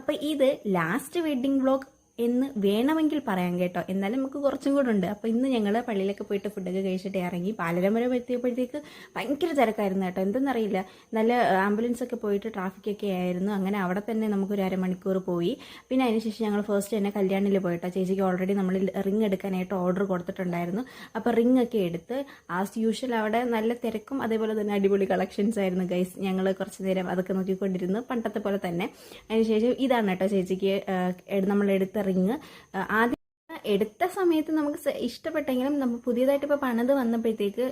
അപ്പോൾ ഇത് last wedding vlog എന്ന് വേണമെങ്കിൽ പറയാം കേട്ടോ. എന്നാലും നമുക്ക് കുറച്ചും കൂടെ ഉണ്ട്. അപ്പോൾ ഇന്ന് ഞങ്ങൾ പള്ളിയിലൊക്കെ പോയിട്ട് ഫുഡൊക്കെ കഴിച്ചിട്ട് ഇറങ്ങി. പാലരം വരെ എത്തിയപ്പോഴത്തേക്ക് ഭയങ്കര തിരക്കായിരുന്നു കേട്ടോ. എന്തെന്നറിയില്ല, നല്ല ആംബുലൻസ് ഒക്കെ പോയിട്ട് ട്രാഫിക്കൊക്കെ ആയിരുന്നു. അങ്ങനെ അവിടെ തന്നെ നമുക്കൊരു അരമണിക്കൂർ പോയി. പിന്നെ അതിനുശേഷം ഞങ്ങൾ ഫസ്റ്റ് തന്നെ കല്യാണിൽ പോയിട്ടോ. ചേച്ചിക്ക് ഓൾറെഡി നമ്മൾ റിങ് എടുക്കാനായിട്ട് ഓർഡർ കൊടുത്തിട്ടുണ്ടായിരുന്നു. അപ്പോൾ റിങ് ഒക്കെ എടുത്ത് ആസ് യൂഷ്വൽ അവിടെ നല്ല തിരക്കും അതേപോലെ തന്നെ അടിപൊളി കളക്ഷൻസ് ആയിരുന്നു ഗൈസ്. ഞങ്ങൾ കുറച്ച് നേരം അതൊക്കെ നോക്കിക്കൊണ്ടിരുന്നു, പണ്ടത്തെ പോലെ തന്നെ. അതിനുശേഷം ഇതാണ് കേട്ടോ ചേച്ചിക്ക് നമ്മൾ എടുത്ത റിങ്. ആദ്യം എടുത്ത സമയത്ത് നമുക്ക് ഇഷ്ടപ്പെട്ടെങ്കിലും നമ്മൾ പുതിയതായിട്ട് ഇപ്പോൾ പണിത് വന്നപ്പോഴത്തേക്ക്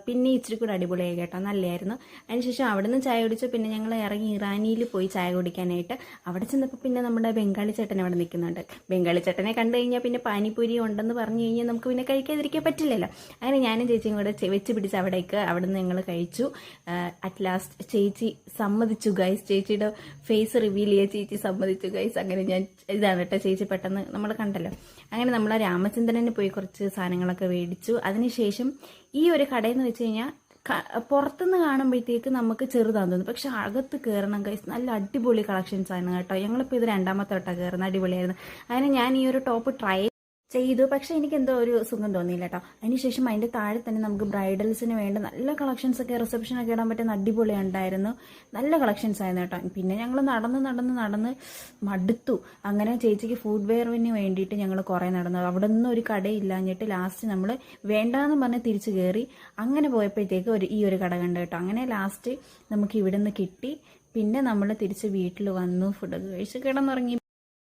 പിന്നെ ഇച്ചിരി കൂടെ അടിപൊളിയായി കേട്ടോ, നല്ലതായിരുന്നു. അതിനുശേഷം അവിടെ നിന്ന് ചായ കുടിച്ചു. പിന്നെ ഞങ്ങൾ ഇറങ്ങി ഇറാനിയിൽ പോയി ചായ കുടിക്കാനായിട്ട്. അവിടെ ചെന്നപ്പോൾ പിന്നെ നമ്മുടെ ബംഗാളി ചേട്ടൻ അവിടെ നിൽക്കുന്നുണ്ട്. ബംഗാളി ചേട്ടനെ കണ്ടു കഴിഞ്ഞാൽ പിന്നെ പാനിപ്പൂരി ഉണ്ടെന്ന് പറഞ്ഞു കഴിഞ്ഞാൽ നമുക്ക് പിന്നെ കഴിക്കാതിരിക്കാൻ പറ്റില്ലല്ലോ. അങ്ങനെ ഞാനും ചേച്ചിയും കൂടെ വെച്ച് പിടിച്ച് അവിടെ നിന്ന് ഞങ്ങൾ കഴിച്ചു. അറ്റ് ലാസ്റ്റ് ചേച്ചി സമ്മതിച്ചു ഗൈസ്. ചേച്ചിയുടെ ഫേസ് റിവീൽ ചെയ്യാൻ ചേച്ചി സമ്മതിച്ചു ഗൈസ്. അങ്ങനെ ഇതാണ് കേട്ടോ ചേച്ചി പെട്ടെന്ന് നമ്മൾ കണ്ടല്ലോ. അങ്ങനെ നമ്മൾ രാമചന്ദ്രന് പോയി കുറച്ച് സാധനങ്ങളൊക്കെ മേടിച്ചു. അതിനുശേഷം ഈ ഒരു കടയെന്ന് വെച്ച് കഴിഞ്ഞാൽ പുറത്തുനിന്ന് കാണുമ്പോഴത്തേക്ക് നമുക്ക് ചെറുതാന്ന് തോന്നുന്നു, പക്ഷെ അകത്ത് കയറണം ഗൈസ്. നല്ല അടിപൊളി കളക്ഷൻസ് ആണ് കേട്ടോ. ഞങ്ങളിപ്പോൾ ഇത് രണ്ടാമത്തെ വട്ടം കയറുന്നത്, അടിപൊളിയായിരുന്നു. അങ്ങനെ ഞാൻ ഈ ഒരു ടോപ്പ് ട്രൈ ചെയ്തു, പക്ഷെ എനിക്ക് എന്തോ ഒരു സുഖം തോന്നിയില്ല കേട്ടോ. അതിനുശേഷം അതിൻ്റെ താഴെ തന്നെ നമുക്ക് ബ്രൈഡൽസിന് വേണ്ട നല്ല കളക്ഷൻസ് ഒക്കെ, റിസപ്ഷനൊക്കെ ഇടാൻ പറ്റുന്ന അടിപൊളി ഉണ്ടായിരുന്നു. നല്ല കളക്ഷൻസ് ആയിരുന്നു കേട്ടോ. പിന്നെ ഞങ്ങൾ നടന്ന് മടുത്തു. അങ്ങനെ ചേച്ചിക്ക് ഫുഡ് വെയറിന് വേണ്ടിയിട്ട് ഞങ്ങൾ കുറേ നടന്നു. അവിടെ നിന്ന് ഒരു കടയില്ലാഞ്ഞിട്ട് ലാസ്റ്റ് നമ്മൾ വേണ്ടാന്ന് പറഞ്ഞ് തിരിച്ചു കയറി. അങ്ങനെ പോയപ്പോഴത്തേക്ക് ഈ ഒരു കട കണ്ടു കേട്ടോ. അങ്ങനെ ലാസ്റ്റ് നമുക്ക് ഇവിടെ നിന്ന് കിട്ടി. പിന്നെ നമ്മൾ തിരിച്ച് വീട്ടിൽ വന്നു, ഫുഡൊക്കെ കഴിച്ച് കിടന്നുറങ്ങി.